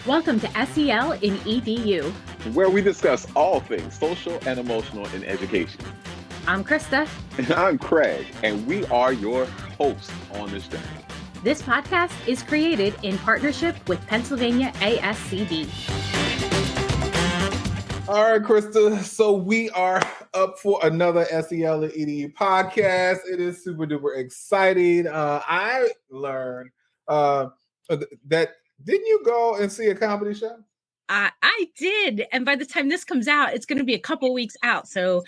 Welcome to SEL in EDU. where we discuss all things social and emotional in education. I'm Krista. And I'm Craig, and we are your hosts on this journey. This podcast is created in partnership with Pennsylvania ASCD. All right, Krista. So we are up for another SEL and EDU podcast. It is super duper exciting. I learned that didn't you go and see a comedy show? I did. And by the time this comes out, it's going to be a couple weeks out. So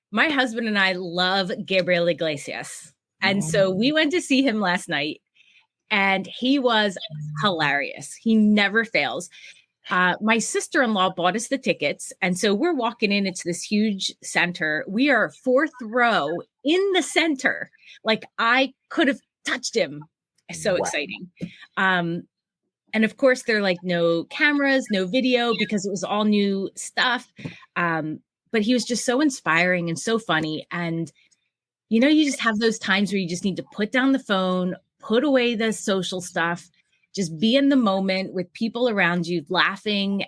my husband and I love Gabriel Iglesias. And so we went to see him last night, and he was hilarious. He never fails. My sister-in-law bought us the tickets. And so we're walking in. It's this huge center. We are fourth row in the center. Like I could have touched him. So exciting. And of course, there are like no cameras, no video, because it was all new stuff. But he was just so inspiring and so funny. And, you know, you just have those times where you just need to put down the phone, put away the social stuff, just be in the moment with people around you, laughing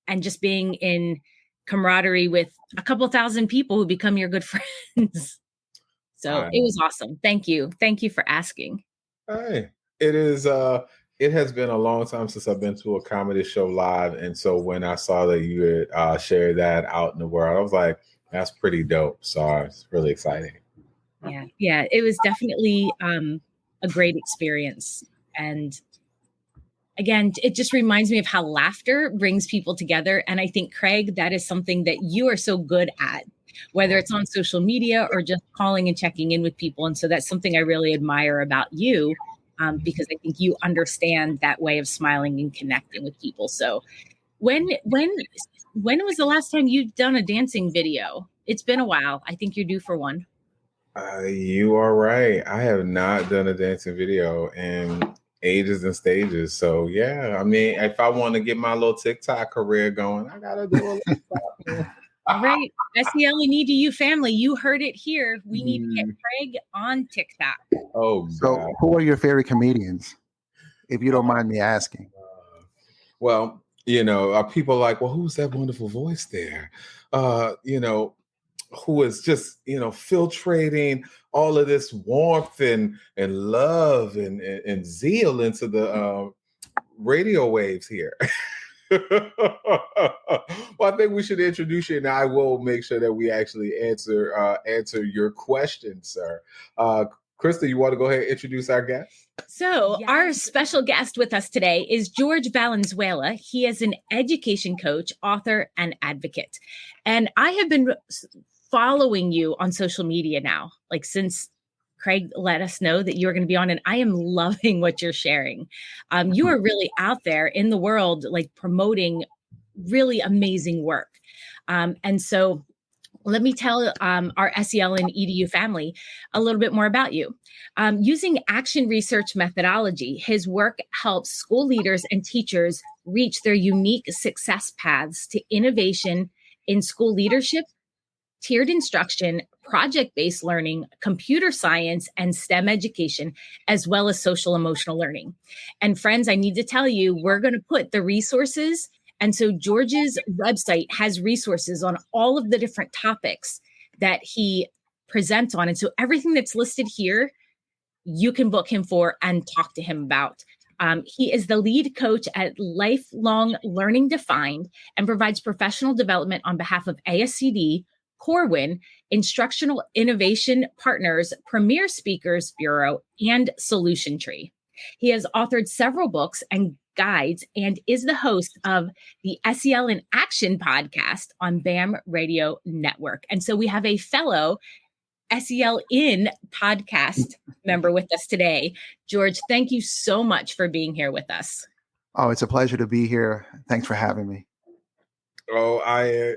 and just being in camaraderie with a couple thousand people who become your good friends. So it was awesome. Thank you. Thank you for asking. Hey, it is. It has been a long time since I've been to a comedy show live, and so when I saw that you had shared that out in the world, I was like, "That's pretty dope." So it's really exciting. Yeah, it was definitely a great experience, and again, it just reminds me of how laughter brings people together. And I think, Craig, that is something that you are so good at, whether it's on social media or just calling and checking in with people. And so that's something I really admire about you. Because I think you understand that way of smiling and connecting with people. So when was the last time you've done a dancing video? It's been a while. I think you're due for one. You are right. I have not done a dancing video in ages and stages. So yeah, I mean, if I want to get my little TikTok career going, I gotta do a little stuff. All right, SEL and EDU family, you heard it here. We need to get Craig on TikTok. Oh, so God. who are your favorite comedians, if you don't mind me asking? Well, you know, people are like, well, who's that wonderful voice there? You know, who is just, you know, filtrating all of this warmth and love and zeal into the radio waves here. Well, I think we should introduce you, and I will make sure that we actually answer your question, sir. Krista, you want to go ahead and introduce our guest? So our special guest with us today is Jorge Valenzuela. He is an education coach, author, and advocate. And I have been following you on social media now, like since Craig let us know that you're going to be on, and I am loving what you're sharing. You are really out there in the world, like promoting really amazing work. And so let me tell our SEL and EDU family a little bit more about you. Using action research methodology, his work helps school leaders and teachers reach their unique success paths to innovation in school leadership, tiered instruction, project-based learning, computer science, and STEM education, as well as social emotional learning. And friends, I need to tell you, we're going to put the resources. And so George's website has resources on all of the different topics that he presents on. And so everything that's listed here, you can book him for and talk to him about. He is the lead coach at Lifelong Learning Defined and provides professional development on behalf of ASCD, Corwin, Instructional Innovation Partners, Premier Speakers Bureau, and Solution Tree. He has authored several books and guides and is the host of the SEL in Action podcast on BAM Radio Network. And so we have a fellow SEL in podcast member with us today. Jorge, thank you so much for being here with us. Oh, it's a pleasure to be here. Thanks for having me. Oh, I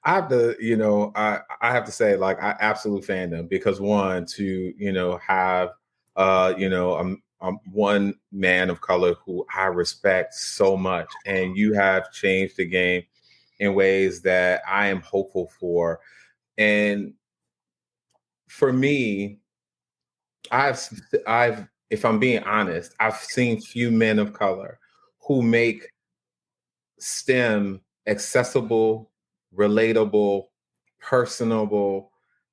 have to, you know, I have to say, like, I absolute fandom because one, to, you know, have, you know, I'm one man of color who I respect so much, and you have changed the game in ways that I am hopeful for. And for me, I've, if I'm being honest, I've seen few men of color who make STEM accessible, relatable, personable,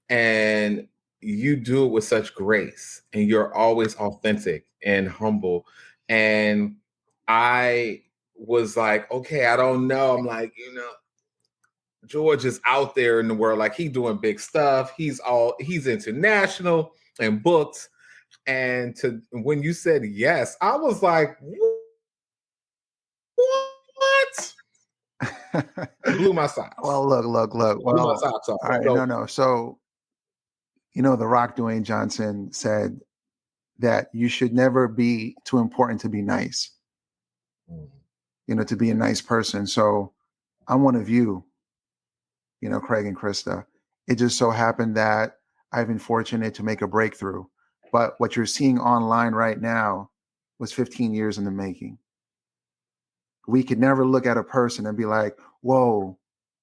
and you do it with such grace, and you're always authentic and humble. And I was like, okay, I don't know. I'm like, George is out there in the world, like he's doing big stuff. He's international and booked. And when you said yes, I was like, what? It blew my socks. Well, look. Blew my socks off. All right, no. So, The Rock, Dwayne Johnson, said that you should never be too important to be nice, to be a nice person. So I'm one of you, Craig and Krista. It just so happened that I've been fortunate to make a breakthrough. But what you're seeing online right now was 15 years in the making. We could never look at a person and be like, whoa,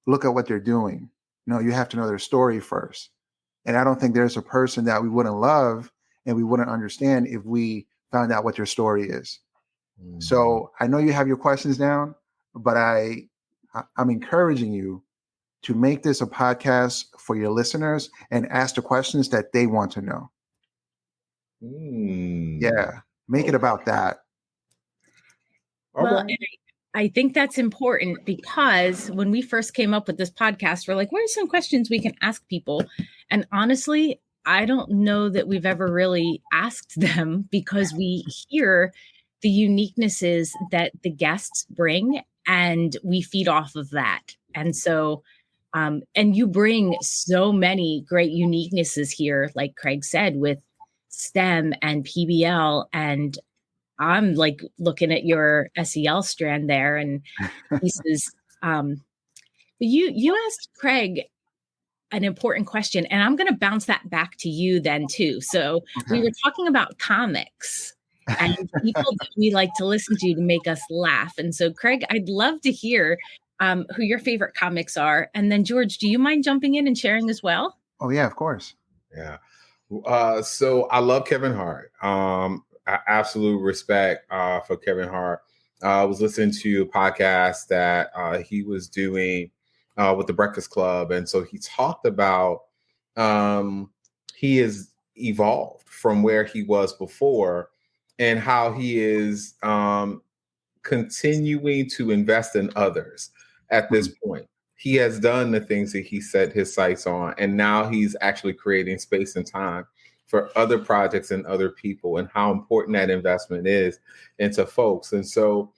look at what they're doing. No, you have to know their story first. And I don't think there's a person that we wouldn't love and we wouldn't understand if we found out what their story is. Mm-hmm. So I know you have your questions down, but I'm encouraging you to make this a podcast for your listeners and ask the questions that they want to know. Yeah, make it about that. Well, and I think that's important because when we first came up with this podcast, we're like, what are some questions we can ask people? And honestly, I don't know that we've ever really asked them because we hear the uniquenesses that the guests bring and we feed off of that. And so, and you bring so many great uniquenesses here, like Craig said, with STEM and PBL, and I'm like looking at your SEL strand there and pieces. But you asked Craig an important question, and I'm going to bounce that back to you then too. So we were talking about comics and people that we like to listen to make us laugh. And so Craig, I'd love to hear who your favorite comics are. And then George, do you mind jumping in and sharing as well? Oh yeah, of course. Yeah. So I love Kevin Hart. Absolute respect for Kevin Hart. I was listening to a podcast that he was doing with the Breakfast Club. And so he talked about he has evolved from where he was before and how he is continuing to invest in others at this point. He has done the things that he set his sights on, and now he's actually creating space and time for other projects and other people, and how important that investment is into folks. And so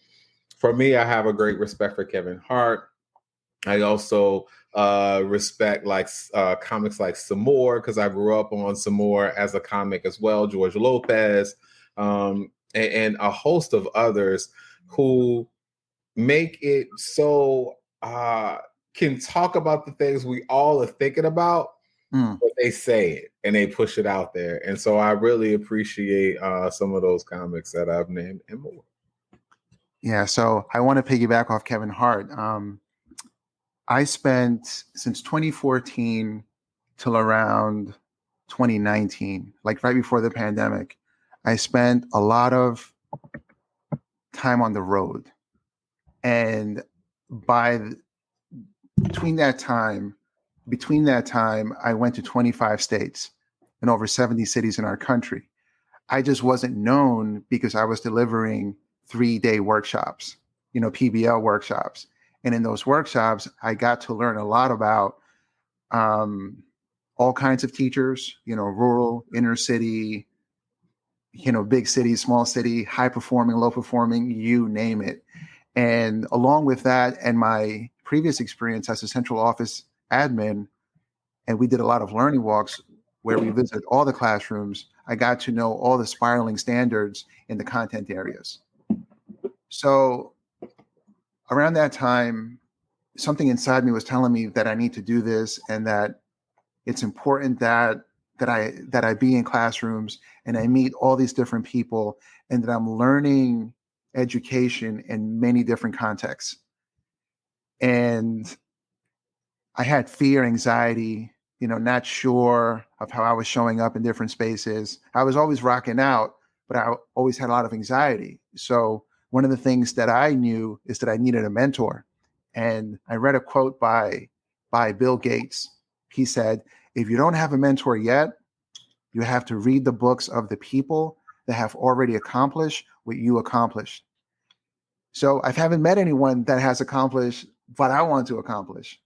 for me, I have a great respect for Kevin Hart. I also respect comics like Some More, because I grew up on Some More as a comic as well, George Lopez, and a host of others who make it so can talk about the things we all are thinking about, but they say it and they push it out there. And so I really appreciate some of those comics that I've named and more. Yeah, so I want to piggyback off Kevin Hart. I spent since 2014 till around 2019, like right before the pandemic, I spent a lot of time on the road. And between that time, I went to 25 states and over 70 cities in our country. I just wasn't known because I was delivering 3-day workshops, PBL workshops. And in those workshops, I got to learn a lot about all kinds of teachers, rural, inner city, big city, small city, high performing, low performing, you name it. And along with that and my previous experience as a central office admin, and we did a lot of learning walks where we visited all the classrooms, I got to know all the spiraling standards in the content areas. So around that time, something inside me was telling me that I need to do this and that it's important that I be in classrooms and I meet all these different people and that I'm learning education in many different contexts. And I had fear, anxiety, not sure of how I was showing up in different spaces. I was always rocking out, but I always had a lot of anxiety. So one of the things that I knew is that I needed a mentor. And I read a quote by Bill Gates. He said, if you don't have a mentor yet, you have to read the books of the people that have already accomplished what you accomplished. So I haven't met anyone that has accomplished what I want to accomplish,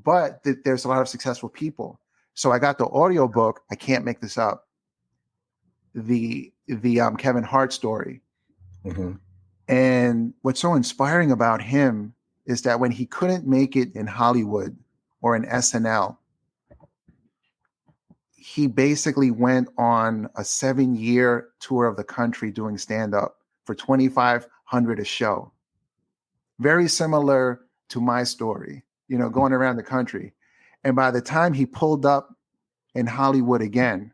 but there's a lot of successful people. So I got the audio book. I can't make this up. The Kevin Hart story. Mm-hmm. And what's so inspiring about him is that when he couldn't make it in Hollywood or in SNL, he basically went on a 7-year tour of the country doing stand-up for $2,500 a show. Very similar to my story, going around the country. And by the time he pulled up in Hollywood again,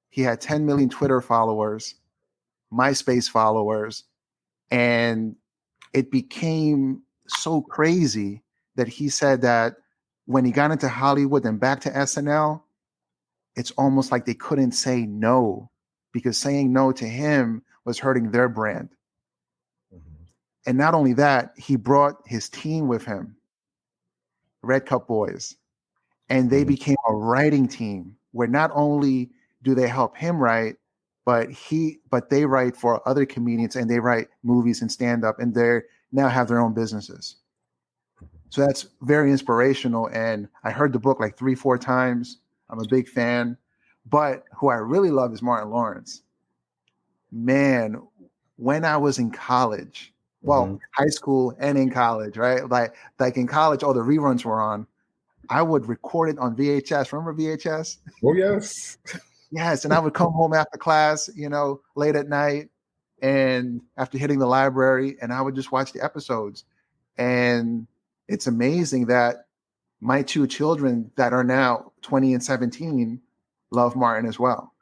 he had 10 million Twitter followers, MySpace followers, and it became so crazy that he said that when he got into Hollywood and back to SNL, it's almost like they couldn't say no, because saying no to him was hurting their brand. Mm-hmm. And not only that, he brought his team with him, Red Cup Boys, and they became a writing team where not only do they help him write, but they write for other comedians, and they write movies and stand up, and they now have their own businesses. So that's very inspirational. And I heard the book like 3-4 times. I'm a big fan. But who I really love is Martin Lawrence. Man, when I was in college, high school and in college, right? Like in college, all the reruns were on. I would record it on VHS. Remember VHS? Oh, yes. Yes. And I would come home after class, late at night, and after hitting the library, and I would just watch the episodes. And it's amazing that my two children that are now 20 and 17 love Martin as well.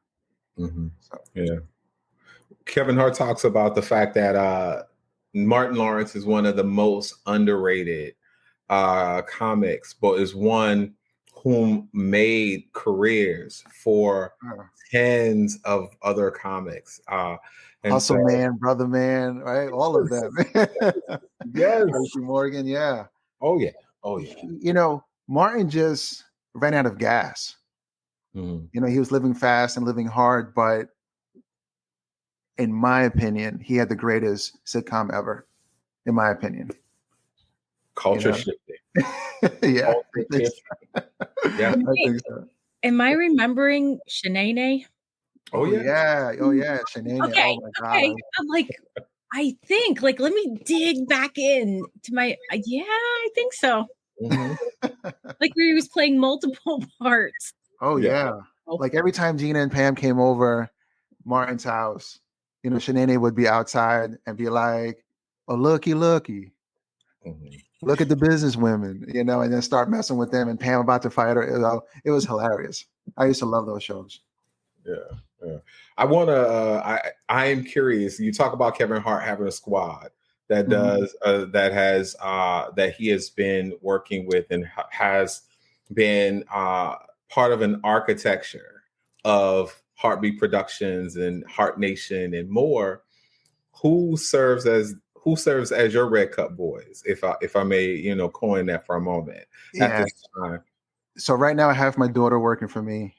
Mm-hmm. So. Yeah. Kevin Hart talks about the fact that Martin Lawrence is one of the most underrated comics, but is one whom made careers for tens of other comics. Hustle Man, Brother Man, right? All of them. Yes. Tracy Morgan, yeah. Oh, yeah. Oh, yeah. Martin just ran out of gas. Mm-hmm. He was living fast and living hard, but in my opinion, he had the greatest sitcom ever, in my opinion. Culture shifting. Yeah. Yeah. I think so. Am I remembering Shanae? Oh, yeah. Oh, yeah. Shanae. Okay. Oh, my God. Okay. I'm like, I think, let me dig back in to my, I think so. Mm-hmm. Like where he was playing multiple parts. Oh, yeah. Like every time Gina and Pam came over Martin's house, Shanae would be outside and be like, oh, looky. Mm-hmm. Look at the business women, and then start messing with them, and Pam about to fight her. It was hilarious. I used to love those shows. Yeah. I want to, I am curious. You talk about Kevin Hart having a squad that does, that he has been working with and has been part of an architecture of Heartbeat Productions and Heart Nation and more. Who serves as your Red Cup boys, if I may, coin that for a moment at this time? So right now I have my daughter working for me.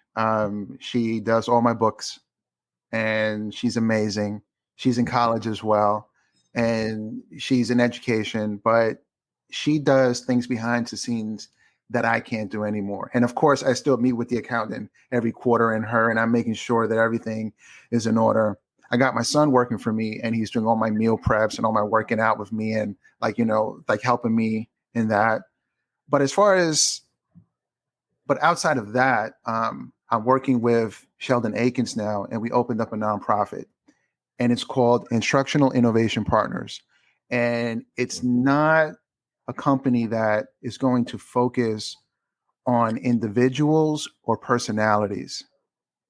She does all my books, and she's amazing. She's in college as well, and she's in education, but she does things behind the scenes that I can't do anymore. And of course, I still meet with the accountant every quarter and I'm making sure that everything is in order. I got my son working for me, and he's doing all my meal preps and all my working out with me, and helping me in that. But outside of that, I'm working with Sheldon Akins now, and we opened up a nonprofit, and it's called Instructional Innovation Partners. And it's not a company that is going to focus on individuals or personalities.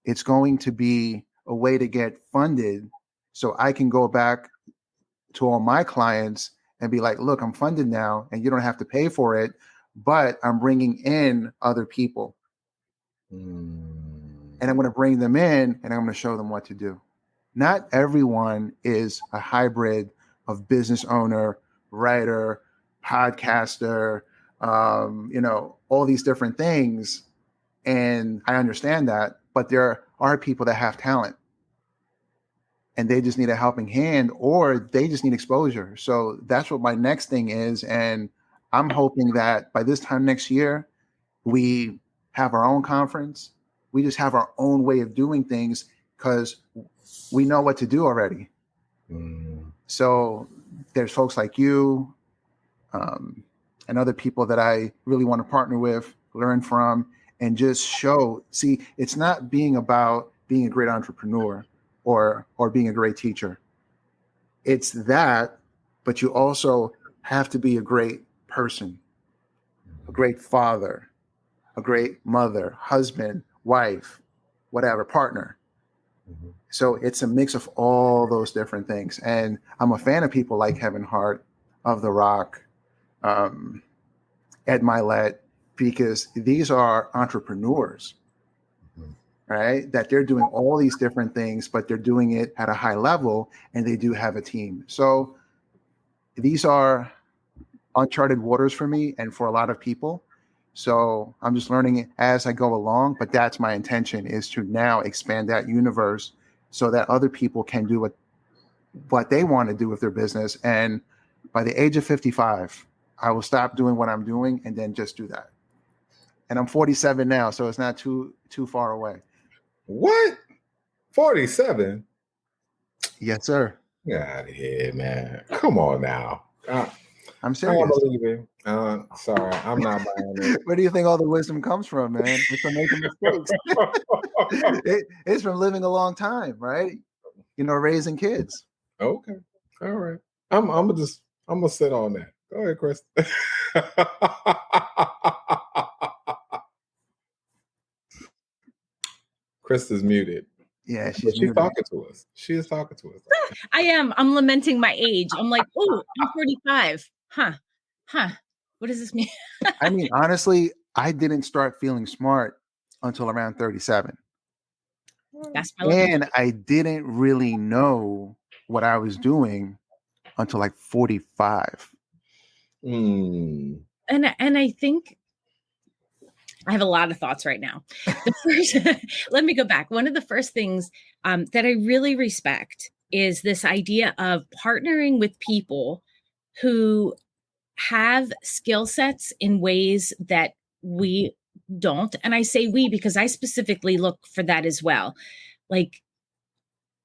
It's going to be a way to get funded so I can go back to all my clients and be like, look, I'm funded now, and you don't have to pay for it, but I'm bringing in other people. And I'm going to bring them in, and I'm going to show them what to do. Not everyone is a hybrid of business owner, writer, podcaster, all these different things. And I understand that, but there are people that have talent and they just need a helping hand, or they just need exposure. So that's what my next thing is. And I'm hoping that by this time next year, we have our own conference. We just have our own way of doing things because we know what to do already. So there's folks like you, and other people that I really want to partner with, learn from, and just show. See, it's not being about being a great entrepreneur or being a great teacher. It's that, but you also have to be a great person, a great father, a great mother, husband, wife, whatever, partner. So it's a mix of all those different things. And I'm a fan of people like Kevin Hart, of The Rock, Ed Milet, because these are entrepreneurs, right? That they're doing all these different things, but they're doing it at a high level, and they do have a team. So these are uncharted waters for me and for a lot of people. So I'm just learning it as I go along, but that's my intention, is to now expand that universe so that other people can do what they want to do with their business. And by the age of 55, I will stop doing what I'm doing and then just do that. And I'm 47 now, so it's not too far away. What? 47? Yes, sir. Get out of here, man. Come on now. I'm I serious. don't believe it. Sorry, I'm not buying it. Where do you think all the wisdom comes from, man? It's from making mistakes. It's from living a long time, right? Raising kids. Okay. All right. I'm gonna sit on that. Go ahead, Chris. Chris is muted. Yeah, she's talking to us. She is talking to us. I am. I'm lamenting my age. I'm like, oh, I'm 45. Huh. What does this mean? I mean, honestly, I didn't start feeling smart until around 37. That's my lucky. And I didn't really know what I was doing until like 45. And I think I have a lot of thoughts right now. Let me go back. One of the first things that I really respect is this idea of partnering with people who have skill sets in ways that we don't. And I say we because I specifically look for that as well. Like,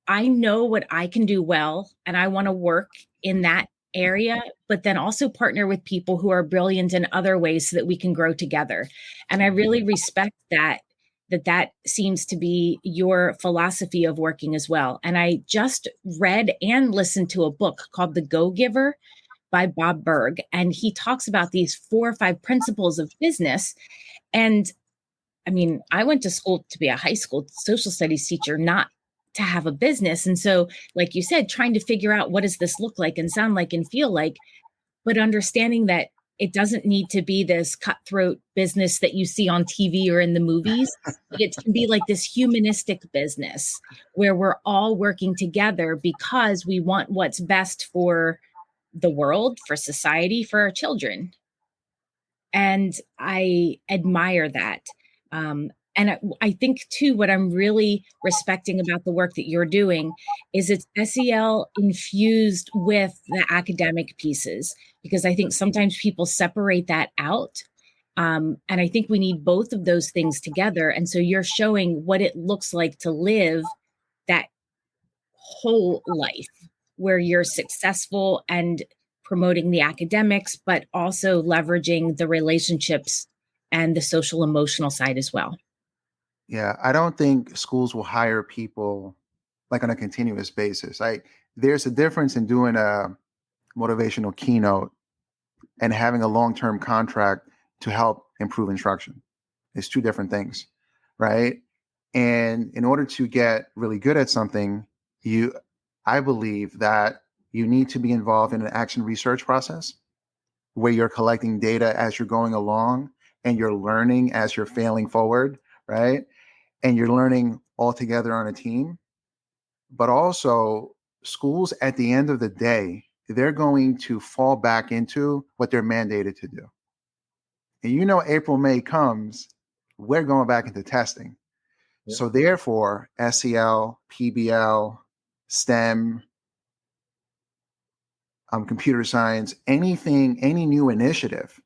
I know what I can do well, and I want to work in that area, but then also partner with people who are brilliant in other ways so that we can grow together. And I really respect that seems to be your philosophy of working as well. And I just read and listened to a book called The Go-Giver by Bob Berg. And he talks about these 4 or 5 principles of business. And I mean, I went to school to be a high school social studies teacher, not to have a business. And so, like you said, trying to figure out what does this look like and sound like and feel like, but understanding that it doesn't need to be this cutthroat business that you see on TV or in the movies. It can be like this humanistic business where we're all working together because we want what's best for the world, for society, for our children. And I admire that. And I think, too, what I'm really respecting about the work that you're doing is it's SEL infused with the academic pieces, because I think sometimes people separate that out. And I think we need both of those things together. And so you're showing what it looks like to live that whole life where you're successful and promoting the academics, but also leveraging the relationships and the social emotional side as well. Yeah, I don't think schools will hire people like on a continuous basis. There's a difference in doing a motivational keynote and having a long-term contract to help improve instruction. It's 2 different things, right? And in order to get really good at something, I believe that you need to be involved in an action research process where you're collecting data as you're going along and you're learning as you're failing forward, right? And you're learning all together on a team. But also, schools at the end of the day, they're going to fall back into what they're mandated to do. And April, May comes, we're going back into testing. Yeah. So therefore, SEL, PBL, STEM, computer science, any new initiative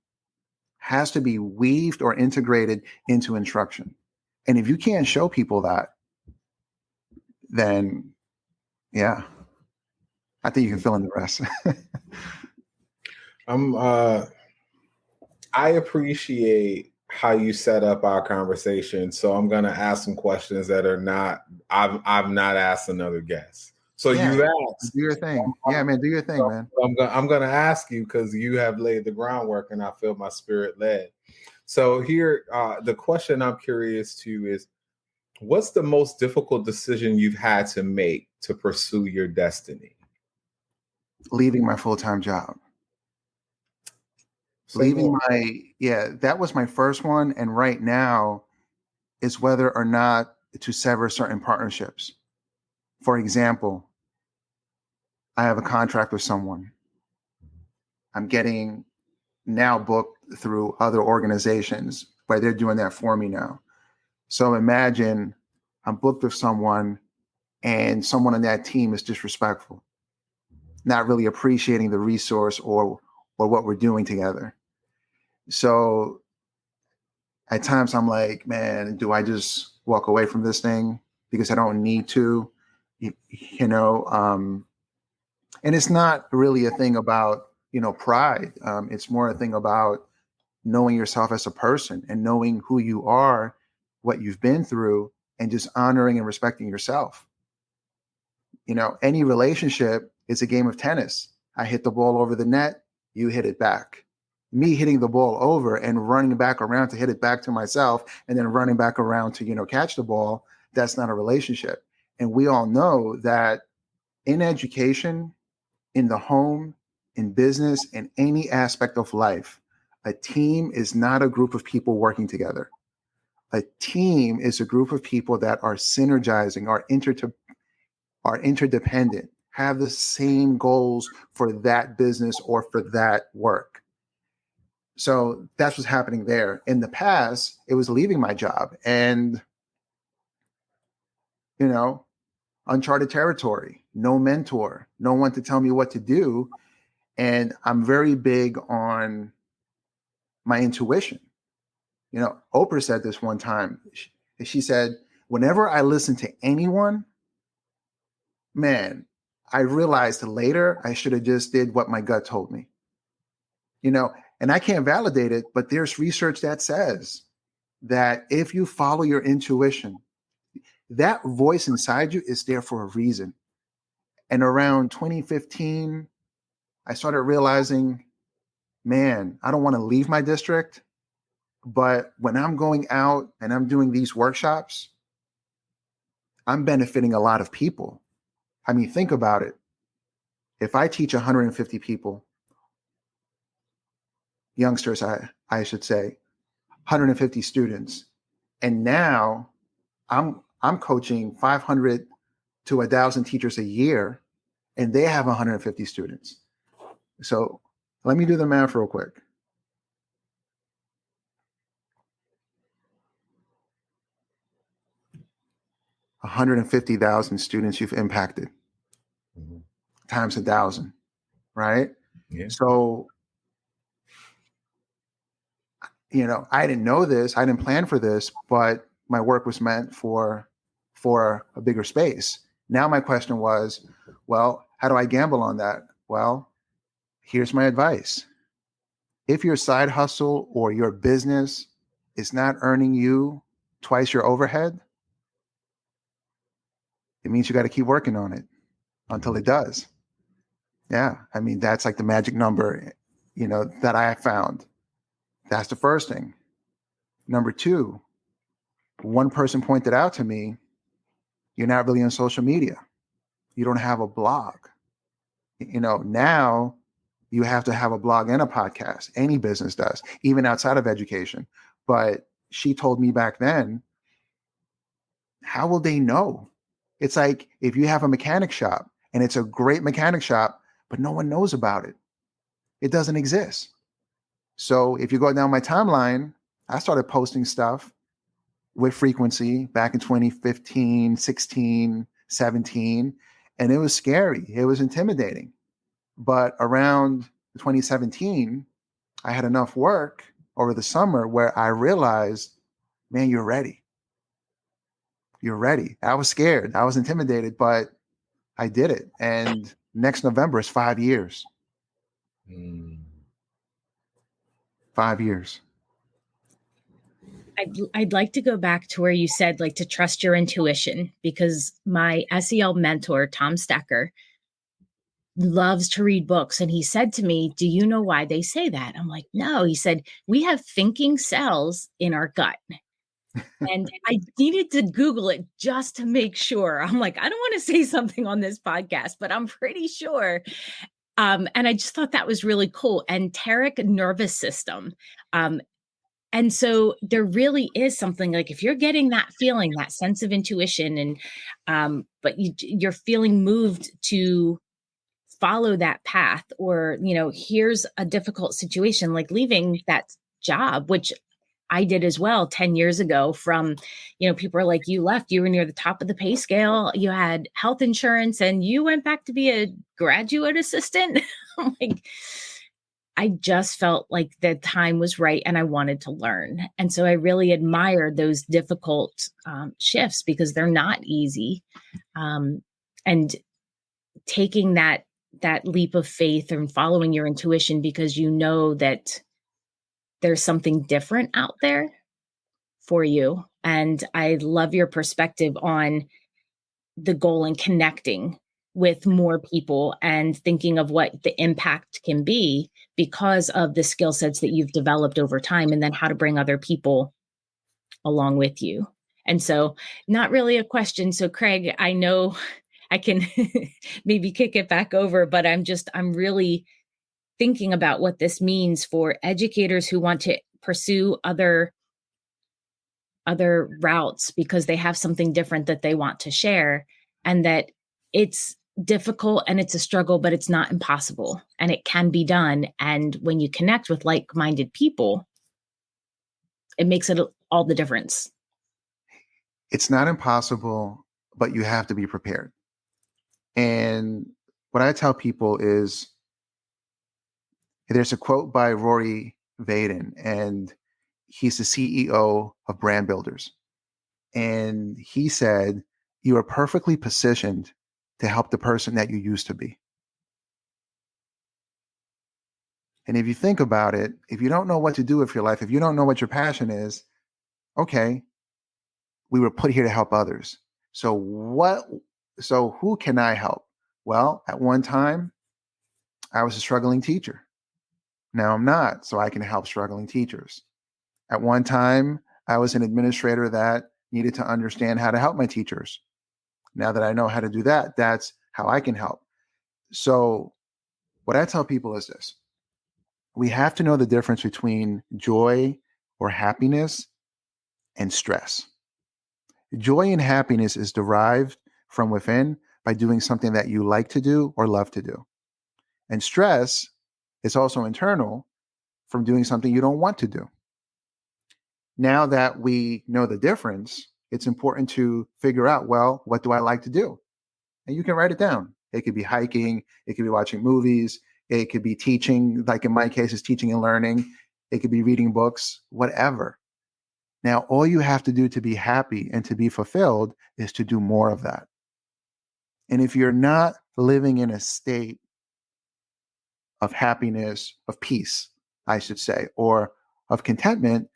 has to be weaved or integrated into instruction. And if you can't show people that, then yeah, I think you can fill in the rest. I appreciate how you set up our conversation. So I'm gonna ask some questions that are not I've not asked another guest. So yeah, you asked. Do your thing. Yeah, man, do your thing, man. I'm gonna ask you because you have laid the groundwork and I feel my spirit led. So here, the question I'm curious to is, what's the most difficult decision you've had to make to pursue your destiny? Leaving my full-time job. That was my first one. And right now is whether or not to sever certain partnerships. For example, I have a contract with someone. I'm getting now booked through other organizations, but they're doing that for me now. So imagine I'm booked with someone and someone on that team is disrespectful, not really appreciating the resource or what we're doing together. So at times I'm like, man, do I just walk away from this thing because I don't need to, and it's not really a thing about, pride. It's more a thing about knowing yourself as a person and knowing who you are, what you've been through, and just honoring and respecting yourself. Any relationship is a game of tennis. I hit the ball over the net, you hit it back. Me hitting the ball over and running back around to hit it back to myself and then running back around to, catch the ball, that's not a relationship. And we all know that in education, in the home, in business, in any aspect of life, a team is not a group of people working together. A team is a group of people that are synergizing, are interdependent, have the same goals for that business or for that work. So that's what's happening there. In the past, it was leaving my job and, uncharted territory, no mentor, no one to tell me what to do. And I'm very big on my intuition. Oprah said this one time. She said, whenever I listen to anyone, man, I realized later I should have just did what my gut told me. And I can't validate it, but there's research that says that if you follow your intuition, that voice inside you is there for a reason. And around 2015, I started realizing, man, I don't want to leave my district, but when I'm going out and I'm doing these workshops, I'm benefiting a lot of people. I mean, think about it. If I teach 150 people, youngsters, I should say, 150 students, and now I'm coaching 500 to 1,000 teachers a year, and they have 150 students. So let me do the math real quick. $150,000 students you've impacted times 1,000, right? Yeah. So, I didn't know this, I didn't plan for this, but my work was meant for a bigger space. Now my question was, well, how do I gamble on that? Well, here's my advice. If your side hustle or your business is not earning you twice your overhead, it means you got to keep working on it until it does. Yeah. I mean, that's like the magic number, that I have found. That's the first thing. Number two, one person pointed out to me, you're not really on social media. You don't have a blog. Now you have to have a blog and a podcast. Any business does, even outside of education. But she told me back then, how will they know? It's like if you have a mechanic shop and it's a great mechanic shop, but no one knows about it. It doesn't exist. So if you go down my timeline, I started posting stuff with frequency back in 2015, 16, 17, and it was scary. It was intimidating. But around 2017, I had enough work over the summer where I realized, man, you're ready. You're ready. I was scared. I was intimidated, but I did it. And next November is 5 years. 5 years. I'd like to go back to where you said, like, to trust your intuition, because my SEL mentor, Tom Stecker, loves to read books. And he said to me, do you know why they say that? I'm like, no. He said, we have thinking cells in our gut. And I needed to Google it just to make sure. I'm like, I don't want to say something on this podcast, but I'm pretty sure. And I just thought that was really cool. Enteric nervous system. And so there really is something, like, if you're getting that feeling, that sense of intuition, and but you're feeling moved to follow that path, or, here's a difficult situation, like leaving that job, which I did as well 10 years ago. From, people are like, you left, you were near the top of the pay scale, you had health insurance, and you went back to be a graduate assistant. I'm like, I just felt like the time was right and I wanted to learn. And so I really admired those difficult shifts, because they're not easy. And taking that leap of faith and following your intuition, because you know that there's something different out there for you. And I love your perspective on the goal and connecting with more people and thinking of what the impact can be because of the skill sets that you've developed over time, and then how to bring other people along with you. And so, not really a question. So Craig, I know I can maybe kick it back over, but I'm really thinking about what this means for educators who want to pursue other routes because they have something different that they want to share, and that it's difficult and it's a struggle, but it's not impossible and it can be done. And when you connect with like-minded people, it makes it all the difference. It's not impossible, but you have to be prepared. And what I tell people is, there's a quote by Rory Vaden, and he's the CEO of Brand Builders. And he said, you are perfectly positioned to help the person that you used to be. And if you think about it, if you don't know what to do with your life, if you don't know what your passion is, okay, we were put here to help others. So who can I help? Well, at one time, I was a struggling teacher. Now I'm not, so I can help struggling teachers. At one time, I was an administrator that needed to understand how to help my teachers. Now that I know how to do that, that's how I can help. So what I tell people is this: we have to know the difference between joy or happiness and stress. Joy and happiness is derived from within by doing something that you like to do or love to do. And stress is also internal from doing something you don't want to do. Now that we know the difference, it's important to figure out, well, what do I like to do? And you can write it down. It could be hiking. It could be watching movies. It could be teaching, like in my case, is teaching and learning. It could be reading books, whatever. Now, all you have to do to be happy and to be fulfilled is to do more of that. And if you're not living in a state of happiness, of peace, I should say, or of contentment,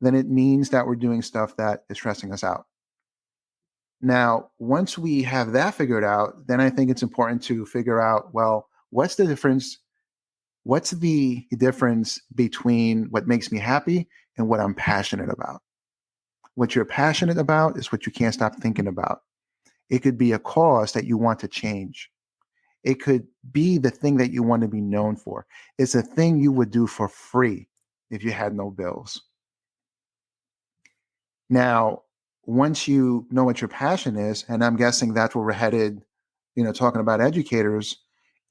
then it means that we're doing stuff that is stressing us out. Now, once we have that figured out, then I think it's important to figure out, well, what's the difference? What's the difference between what makes me happy and what I'm passionate about? What you're passionate about is what you can't stop thinking about. It could be a cause that you want to change. It could be the thing that you want to be known for. It's a thing you would do for free if you had no bills. Now, once you know what your passion is, and I'm guessing that's where we're headed, talking about educators,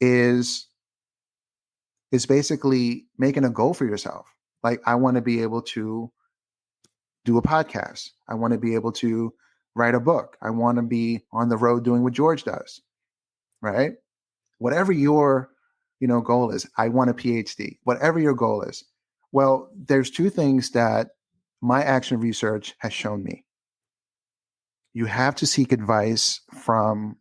is basically making a goal for yourself. Like, I want to be able to do a podcast. I want to be able to write a book. I want to be on the road doing what George does, right? Whatever your, goal is. I want a PhD. Whatever your goal is. Well, there's two things that my action research has shown me. You have to seek advice from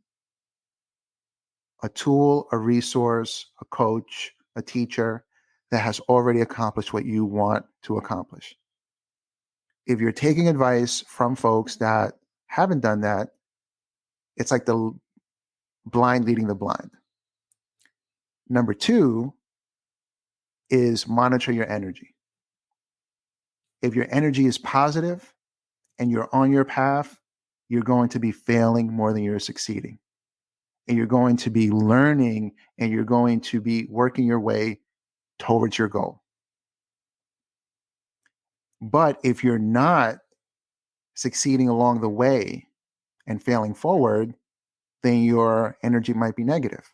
a tool, a resource, a coach, a teacher that has already accomplished what you want to accomplish. If you're taking advice from folks that haven't done that, it's like the blind leading the blind. Number two is monitor your energy. If your energy is positive and you're on your path, you're going to be failing more than you're succeeding. And you're going to be learning and you're going to be working your way towards your goal. But if you're not succeeding along the way and failing forward, then your energy might be negative.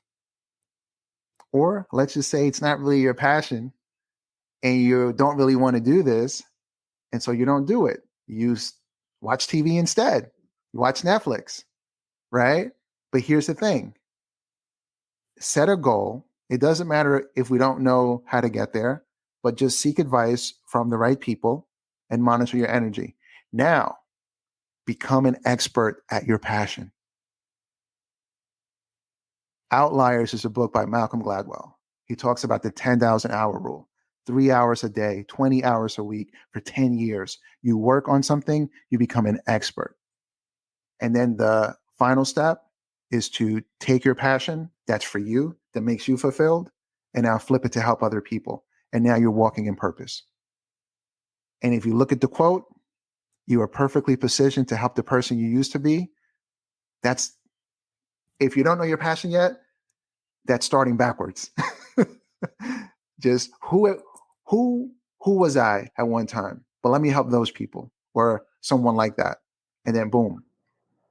Or let's just say it's not really your passion and you don't really want to do this. And so you don't do it. You watch TV instead. You watch Netflix, right? But here's the thing. Set a goal. It doesn't matter if we don't know how to get there, but just seek advice from the right people and monitor your energy. Now, become an expert at your passion. Outliers is a book by Malcolm Gladwell. He talks about the 10,000 hour rule. 3 hours a day, 20 hours a week for 10 years. You work on something, you become an expert. And then the final step is to take your passion that's for you, that makes you fulfilled, and now flip it to help other people. And now you're walking in purpose. And if you look at the quote, you are perfectly positioned to help the person you used to be. That's, if you don't know your passion yet, that's starting backwards. Just who was I at one time? But let me help those people or someone like that. And then boom,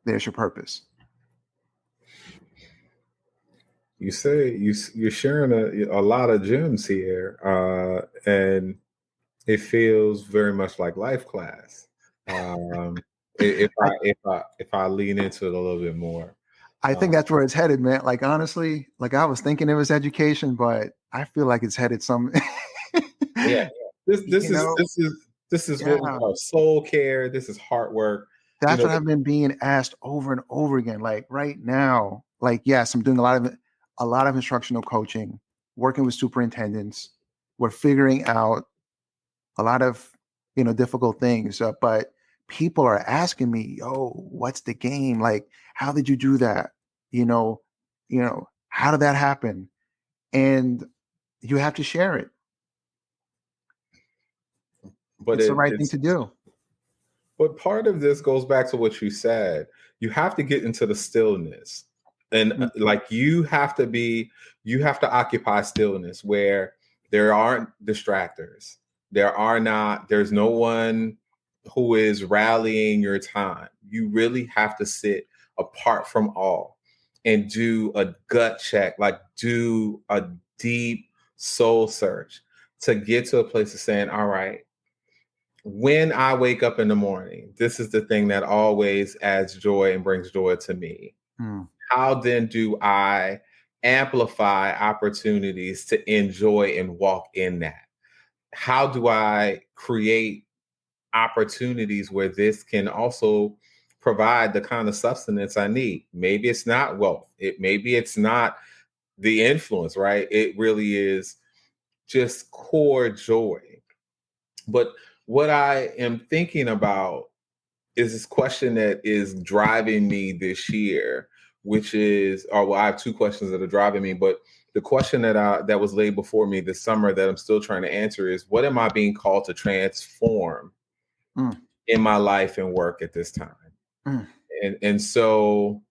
there's your purpose. You say you're sharing a lot of gems here, and it feels very much like life class. If I lean into it a little bit more, I think that's where it's headed, man. Like, honestly, like I was thinking it was education, but I feel like it's headed some. Yeah, this is what we Yeah. call soul care. This is heart work. That's what I've been being asked over and over again. Like right now, like, yes, I'm doing a lot of instructional coaching, working with superintendents. We're figuring out a lot of, difficult things. But people are asking me, yo, what's the game? Like, how did you do that? How did that happen? And you have to share it. But it's the right thing to do. But part of this goes back to what you said. You have to get into the stillness. And like you have to occupy stillness where there aren't distractors. There's no one who is rallying your time. You really have to sit apart from all and do a gut check, like do a deep soul search to get to a place of saying, all right, when I wake up in the morning, this is the thing that always adds joy and brings joy to me. How then do I amplify opportunities to enjoy and walk in that? How do I create opportunities where this can also provide the kind of sustenance I need? Maybe it's not wealth. Maybe it's not the influence, right? It really is just core joy. But what I am thinking about is this question that is driving me this year, which is, I have two questions that are driving me, but the question that was laid before me this summer that I'm still trying to answer is, what am I being called to transform in my life and work at this time? And so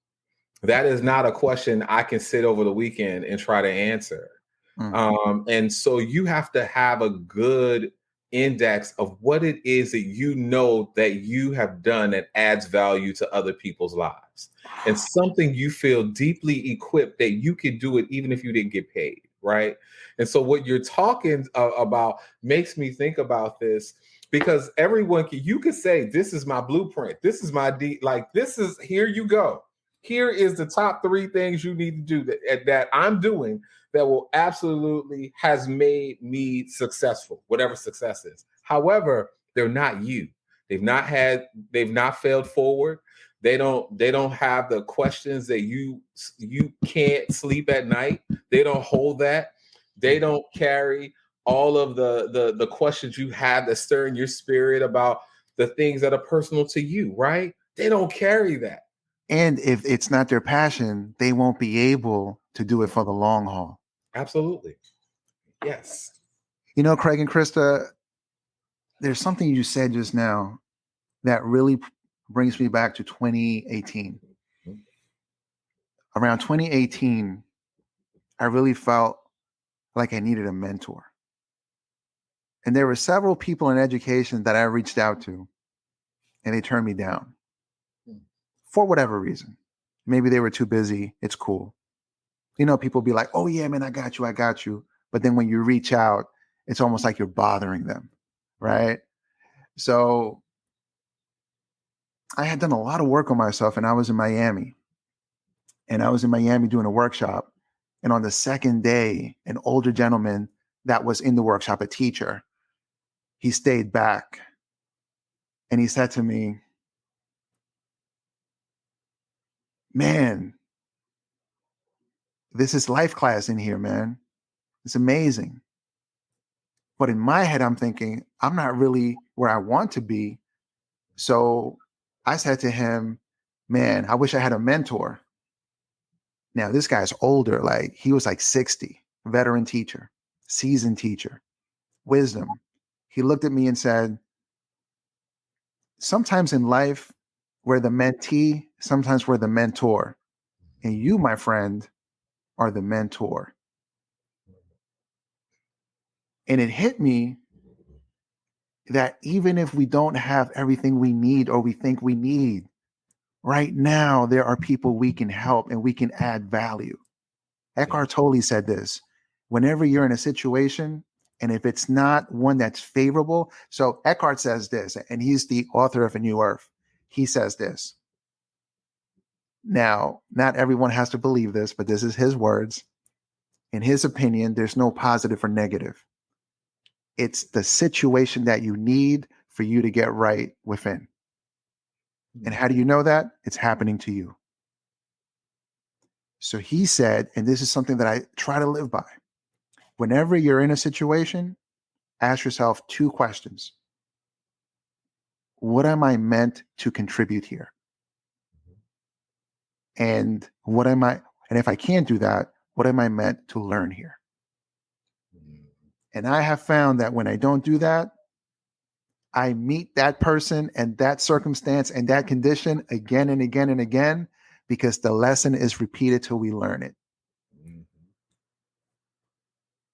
that is not a question I can sit over the weekend and try to answer. And so you have to have a good index of what it is that you know that you have done that adds value to other people's lives, and something you feel deeply equipped that you can do it even if you didn't get paid, right? And so what you're talking about makes me think about this, because everyone can, you could say, this is my blueprint, this is my like, this is, here you go, here is the top 3 things you need to do that I'm doing that will absolutely has made me successful, whatever success is. However, they're not you. They've not failed forward. They don't have the questions that you can't sleep at night. They don't hold that. They don't carry all of the questions you have that stir in your spirit about the things that are personal to you, right? They don't carry that. And if it's not their passion, they won't be able to do it for the long haul. Absolutely. Yes. You know, Craig and Krista, there's something you said just now that really brings me back to 2018. Around 2018, I really felt like I needed a mentor. And there were several people in education that I reached out to, and they turned me down for whatever reason. Maybe they were too busy. It's cool. You know, people be like, oh yeah, man, I got you. But then when you reach out, it's almost like you're bothering them, right? So I had done a lot of work on myself, and I was in Miami. And I was in Miami doing a workshop. And on the second day, an older gentleman that was in the workshop, a teacher, he stayed back. And he said to me, man, this is life class in here, man. It's amazing. But in my head, I'm thinking, I'm not really where I want to be. So I said to him, man, I wish I had a mentor. Now, this guy's older, like he was like 60, veteran teacher, seasoned teacher, wisdom. He looked at me and said, sometimes in life, we're the mentee, sometimes we're the mentor. And you, my friend, are the mentor. And it hit me that even if we don't have everything we need or we think we need, right now, there are people we can help and we can add value. Eckhart Tolle said this: whenever you're in a situation, and if it's not one that's favorable, so Eckhart says this, and he's the author of A New Earth. He says this. Now, not everyone has to believe this, but this is his words. In his opinion, there's no positive or negative. It's the situation that you need for you to get right within. And how do you know that? It's happening to you. So he said, and this is something that I try to live by. Whenever you're in a situation, ask yourself 2 questions. What am I meant to contribute here? And and if I can't do that, what am I meant to learn here? And I have found that when I don't do that, I meet that person and that circumstance and that condition again and again and again, because the lesson is repeated till we learn it.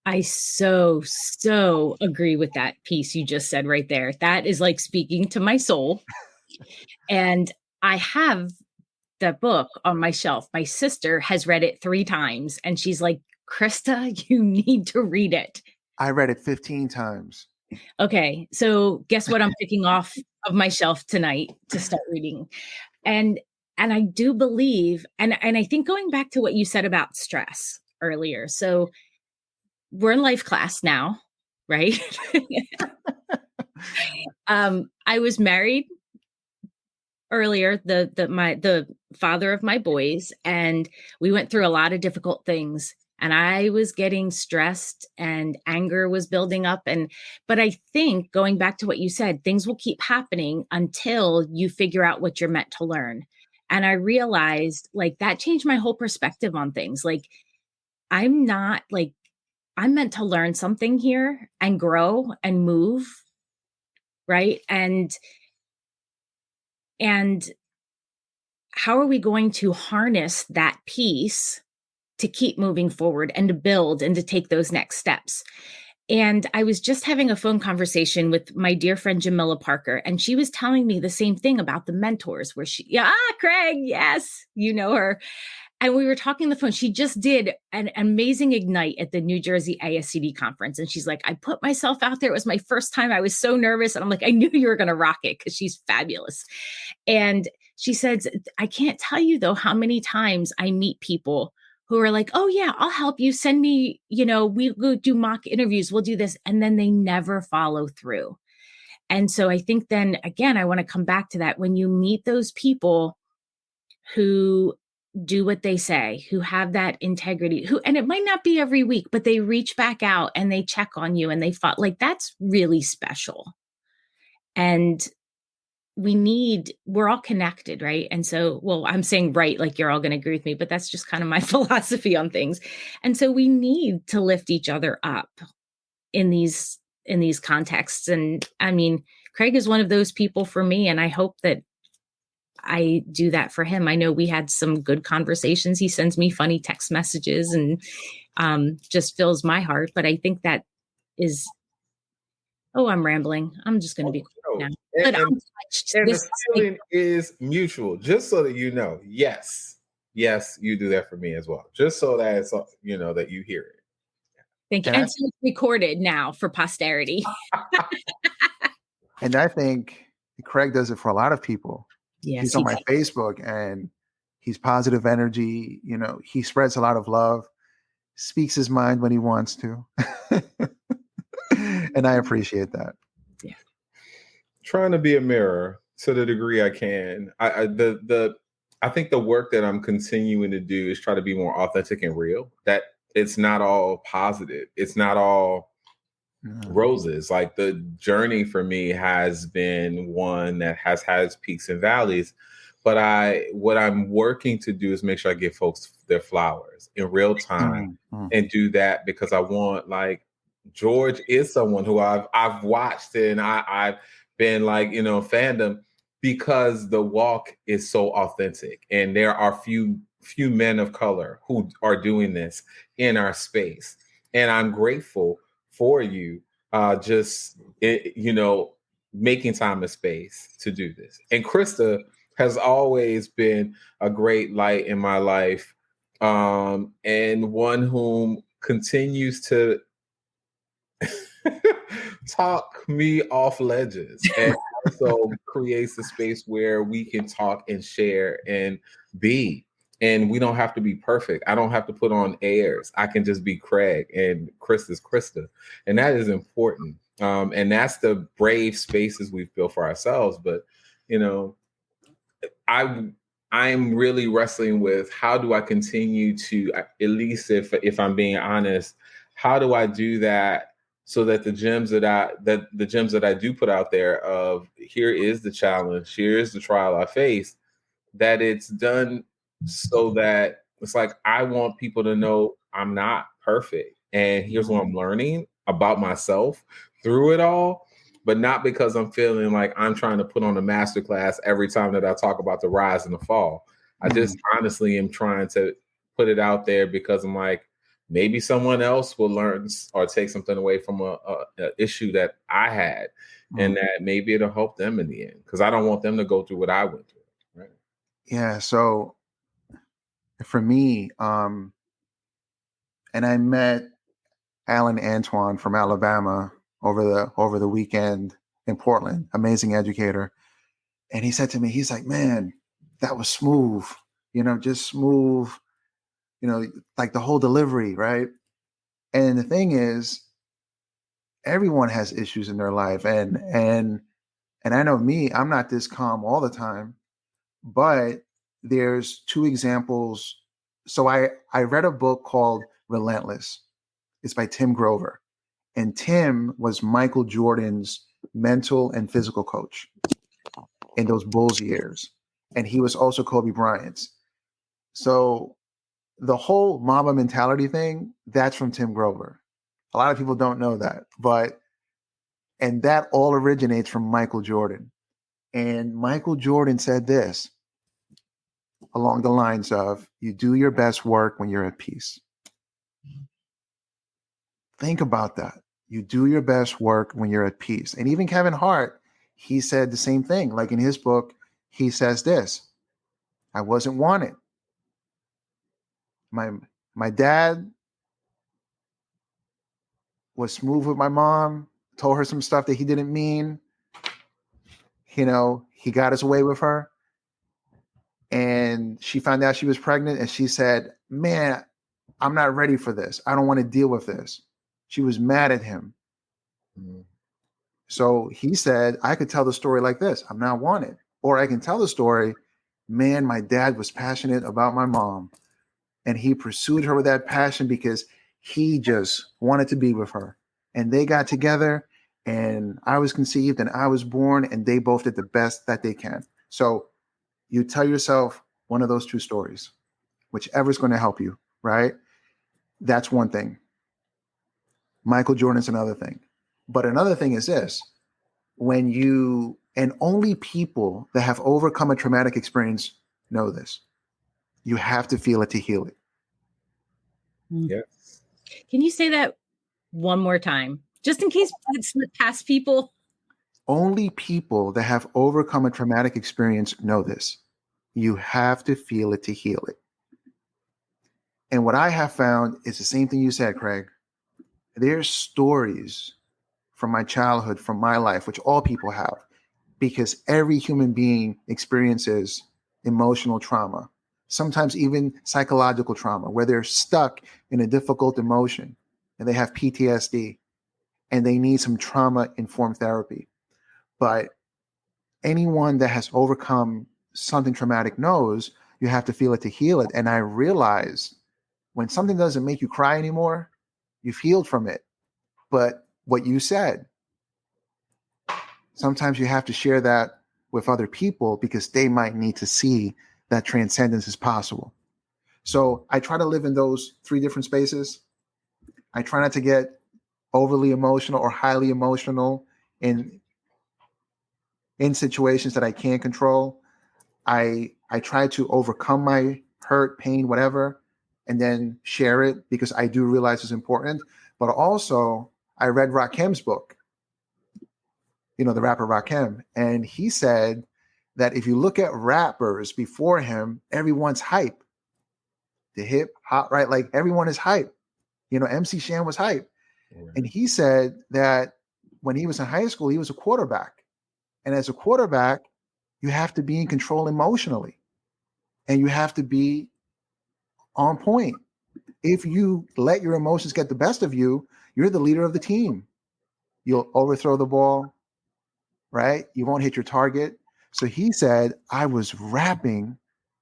I so agree with that piece you just said right there. That is like speaking to my soul. And I have the book on my shelf. My sister has read it 3 times and she's like, Krista, you need to read it. I read it 15 times. Okay. So guess what I'm picking off of my shelf tonight to start reading. And I do believe, and I think going back to what you said about stress earlier. So we're in life class now, right? I was married earlier, the father of my boys, and we went through a lot of difficult things, and I was getting stressed and anger was building up. But I think going back to what you said, things will keep happening until you figure out what you're meant to learn. And I realized like that changed my whole perspective on things. Like I'm meant to learn something here and grow and move. Right. And how are we going to harness that piece to keep moving forward and to build and to take those next steps? And I was just having a phone conversation with my dear friend Jamila Parker, and she was telling me the same thing about the mentors where Craig, yes, you know her. And we were talking on the phone. She just did an amazing Ignite at the New Jersey ASCD conference. And she's like, I put myself out there. It was my first time. I was so nervous. And I'm like, I knew you were going to rock it because she's fabulous. And she says, I can't tell you, though, how many times I meet people who are like, oh, yeah, I'll help you. Send me, we go do mock interviews. We'll do this. And then they never follow through. And so I think then, again, I want to come back to that. When you meet those people who do what they say, who have that integrity, and it might not be every week, but they reach back out and they check on you and they fought, like, that's really special. And we're all connected, right? And so, well, I'm saying right, like you're all going to agree with me, but that's just kind of my philosophy on things. And so we need to lift each other up in these contexts. And I mean, Craig is one of those people for me, and I hope that I do that for him. I know we had some good conversations. He sends me funny text messages and just fills my heart. But I think that is, I'm rambling. I'm just going to be quiet now. But I'm touched. And the feeling is mutual, just so that you know. Yes, you do that for me as well. Just so that it's, that you hear it. Thank you. And so it's recorded now for posterity. And I think Craig does it for a lot of people. Yes, he's on my Facebook, and he's positive energy. He spreads a lot of love, speaks his mind when he wants to. And I appreciate that. Yeah. Trying to be a mirror to the degree I can. I think the work that I'm continuing to do is try to be more authentic and real. That it's not all positive. It's not all roses. Like, the journey for me has been one that has had peaks and valleys. But what I'm working to do is make sure I give folks their flowers in real time, and do that because I want, like, George is someone who I've watched, and I've been like, fandom, because the walk is so authentic, and there are few men of color who are doing this in our space, and I'm grateful for you. Making time and space to do this. And Krista has always been a great light in my life, and one whom continues to talk me off ledges, and also creates a space where we can talk and share and be. And we don't have to be perfect. I don't have to put on airs. I can just be Craig, and Krista's Krista. And that is important. And that's the brave spaces we've built for ourselves. But, I'm really wrestling with, how do I continue to, at least if I'm being honest, how do I do that so that the gems that I do put out there of, here is the challenge, here is the trial I face, that it's done so that it's like, I want people to know I'm not perfect. And here's what I'm learning about myself through it all, but not because I'm feeling like I'm trying to put on a masterclass every time that I talk about the rise and the fall. I just honestly am trying to put it out there because I'm like, maybe someone else will learn or take something away from a issue that I had, and that maybe it'll help them in the end, because I don't want them to go through what I went through. Right? Yeah. So for me, and I met Alan Antoine from Alabama over the weekend in Portland, amazing educator. And he said to me, he's like, man, that was smooth, just smooth, like the whole delivery, right? And the thing is, everyone has issues in their life. And I know me, I'm not this calm all the time, but there's two examples. So I read a book called Relentless. It's by Tim Grover. And Tim was Michael Jordan's mental and physical coach in those Bulls years. And he was also Kobe Bryant's. So the whole Mamba mentality thing, that's from Tim Grover. A lot of people don't know that, and that all originates from Michael Jordan. And Michael Jordan said this along the lines of, you do your best work when you're at peace. Think about that. You do your best work when you're at peace. And even Kevin Hart, he said the same thing. Like in his book, he says this: I wasn't wanted. My dad was smooth with my mom, told her some stuff that he didn't mean. You know, he got his way with her. And she found out she was pregnant, and she said, man, I'm not ready for this. I don't want to deal with this. She was mad at him. Mm. So he said, I could tell the story like this: I'm not wanted. Or I can tell the story, man, my dad was passionate about my mom, and he pursued her with that passion because he just wanted to be with her. And they got together, and I was conceived and I was born, and they both did the best that they can. So you tell yourself one of those two stories, whichever is going to help you, right? That's one thing. Michael Jordan's another thing. But another thing is this: when you, and only people that have overcome a traumatic experience know this, you have to feel it to heal it. Yes. Can you say that one more time, just in case it's past people? Only people that have overcome a traumatic experience know this. You have to feel it to heal it. And what I have found is the same thing you said, Craig. There's stories from my childhood, from my life, which all people have, because every human being experiences emotional trauma, sometimes even psychological trauma, where they're stuck in a difficult emotion and they have PTSD and they need some trauma-informed therapy. But anyone that has overcome something traumatic knows you have to feel it to heal it. And I realized when something doesn't make you cry anymore, you've healed from it. But what you said, sometimes you have to share that with other people because they might need to see that transcendence is possible. So I try to live in those three different spaces. I try not to get overly emotional or highly emotional in situations that I can't control. I try to overcome my hurt, pain, whatever, and then share it because I do realize it's important. But also, I read Rakim's book, you know, the rapper Rakim, and he said that if you look at rappers before him, everyone's hype. The hip, hot, right? Like everyone is hype. You know, MC Shan was hype. Right. And he said that when he was in high school, he was a quarterback. And as a quarterback, you have to be in control emotionally. And you have to be on point. If you let your emotions get the best of you, you're the leader of the team. You'll overthrow the ball, right? You won't hit your target. So he said, I was rapping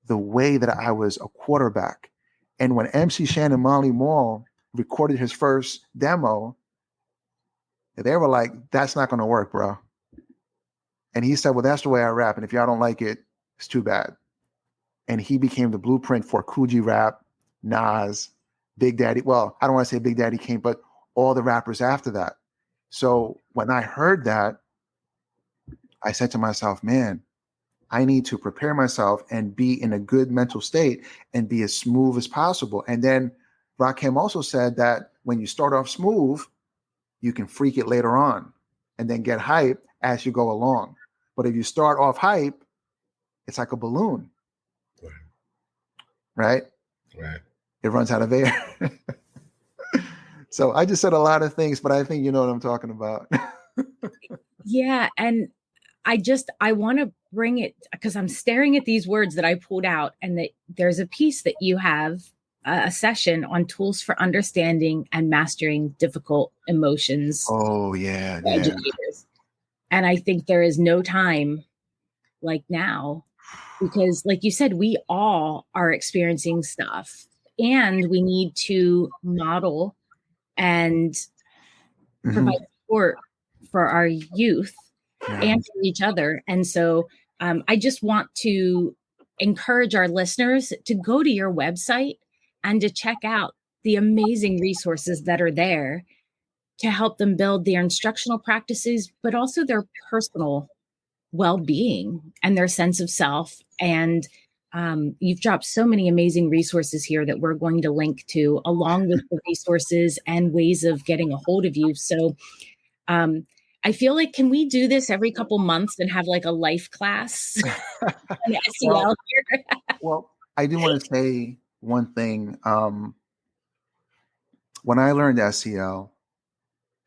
the way that I was a quarterback. And when MC Shan and Molly Mall recorded his first demo, they were like, that's not going to work, bro. And he said, well, that's the way I rap. And if y'all don't like it, it's too bad. And he became the blueprint for Coogee Rap, Nas, Big Daddy. Well, I don't want to say Big Daddy Kane, but all the rappers after that. So when I heard that, I said to myself, man, I need to prepare myself and be in a good mental state and be as smooth as possible. And then Rakim also said that when you start off smooth, you can freak it later on and then get hype as you go along. But if you start off hype, it's like a balloon, right? Right. It runs out of air. So I just said a lot of things, but I think you know what I'm talking about. Yeah. And I want to bring it because I'm staring at these words that I pulled out, and that there's a piece that you have a session on tools for understanding and mastering difficult emotions. Oh, yeah. For educators. And I think there is no time like now, because like you said, we all are experiencing stuff, and we need to model and provide support for our youth and for each other. And so I just want to encourage our listeners to go to your website and to check out the amazing resources that are there to help them build their instructional practices, but also their personal well-being and their sense of self, and You've dropped so many amazing resources here that we're going to link to, along with the resources and ways of getting a hold of you. So I feel like, can we do this every couple months and have like a life class on SEL here? Well, I do want to say one thing. When I learned SEL,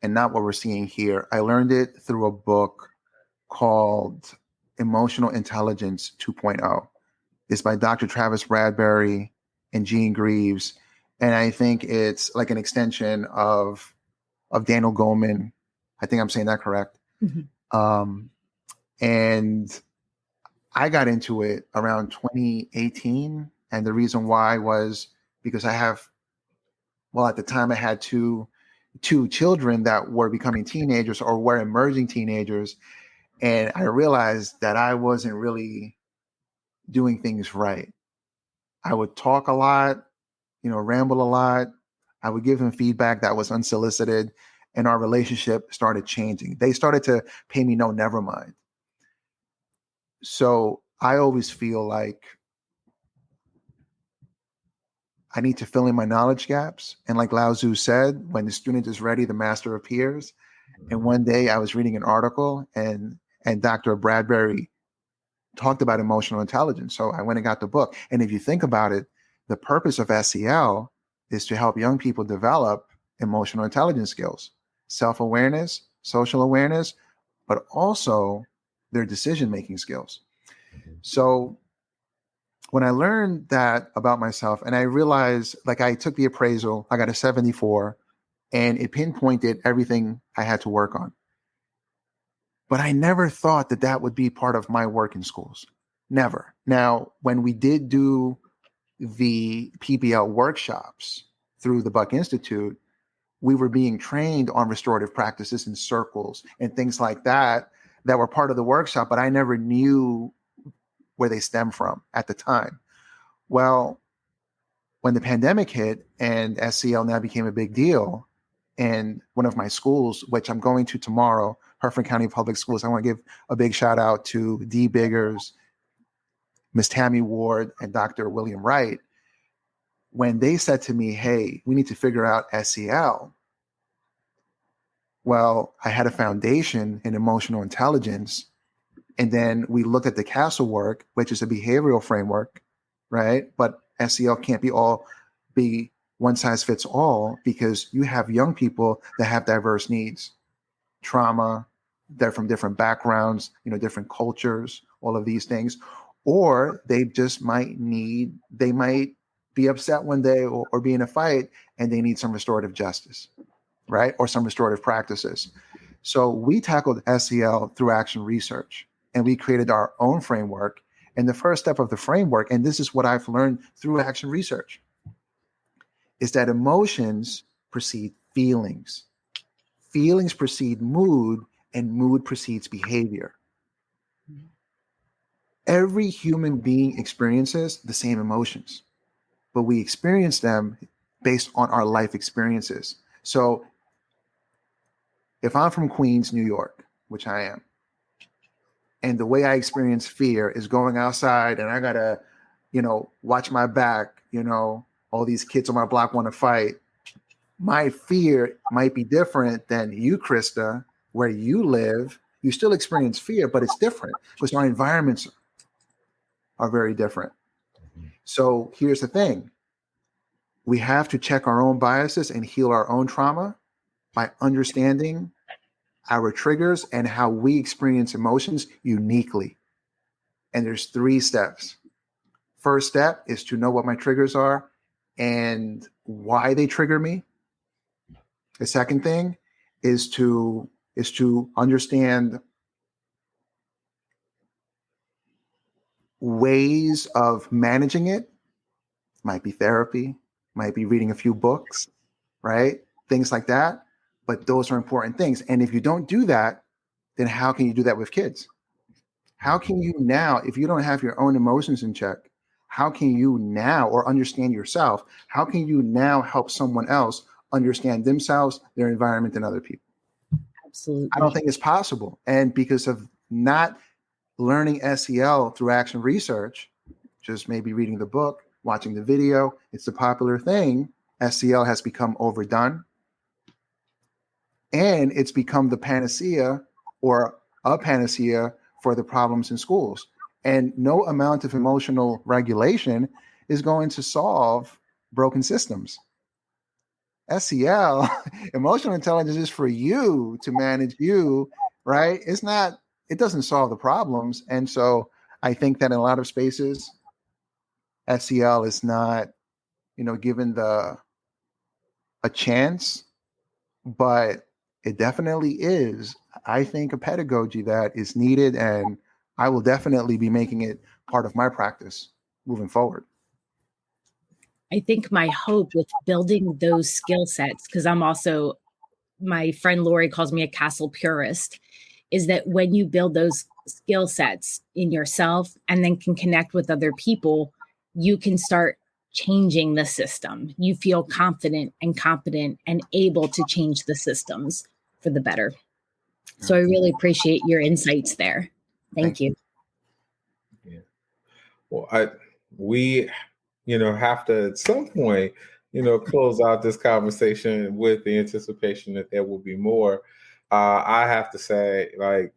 and not what we're seeing here, I learned it through a book called Emotional Intelligence 2.0. It's by Dr. Travis Bradbury and Jean Greaves. And I think it's like an extension of Daniel Goleman. I think I'm saying that correct. Mm-hmm. And I got into it around 2018. And the reason why was because at the time I had two children that were becoming teenagers or were emerging teenagers. And I realized that I wasn't really doing things right. I would talk a lot, ramble a lot. I would give them feedback that was unsolicited, and our relationship started changing. They started to pay me no, never mind. So I always feel like I need to fill in my knowledge gaps. And like Lao Tzu said, when the student is ready, the master appears. And one day I was reading an article and Dr. Bradbury talked about emotional intelligence. So I went and got the book. And if you think about it, the purpose of SEL is to help young people develop emotional intelligence skills, self-awareness, social awareness, but also their decision-making skills. So when I learned that about myself, and I realized, like, I took the appraisal, I got a 74, and it pinpointed everything I had to work on. But I never thought that that would be part of my work in schools. Never. Now, when we did do the PBL workshops through the Buck Institute, we were being trained on restorative practices and circles and things like that were part of the workshop, but I never knew where they stem from at the time. Well, when the pandemic hit and SEL now became a big deal, and one of my schools, which I'm going to tomorrow, Hertford County Public Schools, I want to give a big shout out to Dee Biggers, Miss Tammy Ward, and Dr. William Wright. When they said to me, hey, we need to figure out SEL. Well, I had a foundation in emotional intelligence. And then we looked at the Castle work, which is a behavioral framework, right? But SEL can't be one size fits all, because you have young people that have diverse needs, trauma, they're from different backgrounds, different cultures, all of these things. Or they just might be upset one day or be in a fight and they need some restorative justice, right? Or some restorative practices. So we tackled SEL through action research, and we created our own framework. And the first step of the framework, and this is what I've learned through action research, is that emotions precede feelings. Feelings precede mood, and mood precedes behavior. Every human being experiences the same emotions, but we experience them based on our life experiences. So if I'm from Queens, New York, which I am, and the way I experience fear is going outside and I gotta, watch my back, all these kids on my block want to fight. My fear might be different than you, Krista, where you live. You still experience fear, but it's different because our environments are very different. So here's the thing. We have to check our own biases and heal our own trauma by understanding our triggers and how we experience emotions uniquely. And there's 3 steps. First step is to know what my triggers are and why they trigger me. The second thing is to understand ways of managing it. Might be therapy, might be reading a few books, right? Things like that. But those are important things. And if you don't do that, then how can you do that with kids? How can you now, if you don't have your own emotions in check, how can you now, or understand yourself, how can you now help someone else understand themselves, their environment, and other people? Absolutely. I don't think it's possible. And because of not learning SEL through action research, just maybe reading the book, watching the video. It's a popular thing. SEL has become overdone. And it's become the panacea or a panacea for the problems in schools. And no amount of emotional regulation is going to solve broken systems. SEL, emotional intelligence, is for you to manage you, right? It doesn't solve the problems. And so I think that in a lot of spaces, SEL is not, given a chance, but it definitely is, I think, a pedagogy that is needed, and I will definitely be making it part of my practice moving forward. I think my hope with building those skill sets, because my friend Lori calls me a castle purist, is that when you build those skill sets in yourself and then can connect with other people, you can start changing the system. You feel confident and competent and able to change the systems for the better. So I really appreciate your insights there. Thank you. Yeah. Well, we have to at some point, close out this conversation with the anticipation that there will be more. I have to say, like,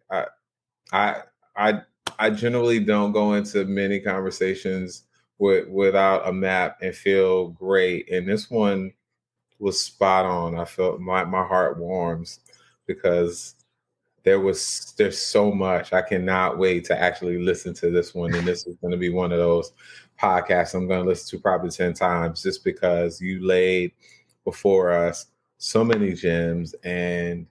I generally don't go into many conversations without a map and feel great. And this one was spot on. I felt my heart warms because there's so much. I cannot wait to actually listen to this one. And this is going to be one of those podcasts I'm going to listen to probably 10 times, just because you laid before us so many gems, and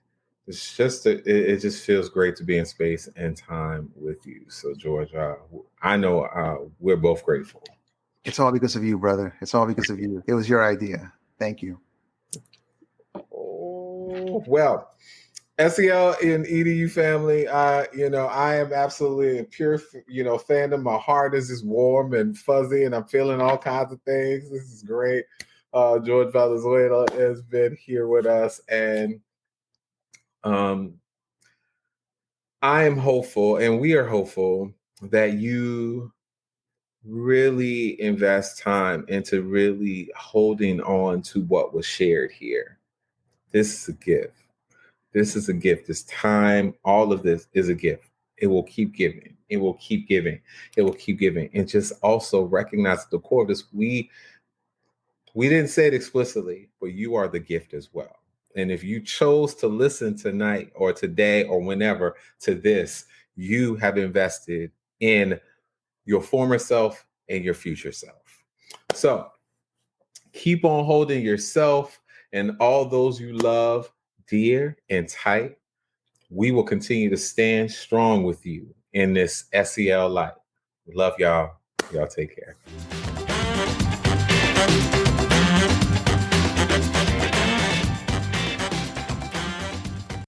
it's just it just feels great to be in space and time with you. So George, I know we're both grateful. It's all because of you, brother. It's all because of you. It was your idea. Thank you. Oh, well, SEL and EDU family, I am absolutely a pure, fandom. My heart is just warm and fuzzy, and I'm feeling all kinds of things. This is great. George Valenzuela has been here with us, and I am hopeful, and we are hopeful, that you really invest time into really holding on to what was shared here. This is a gift. This is a gift. This time, all of this is a gift. It will keep giving. It will keep giving. It will keep giving. And just also recognize at the core of this, we didn't say it explicitly, but you are the gift as well. And if you chose to listen tonight or today or whenever to this, you have invested in your former self and your future self. So keep on holding yourself and all those you love dear and tight. We will continue to stand strong with you in this SEL life. Love y'all. Y'all take care.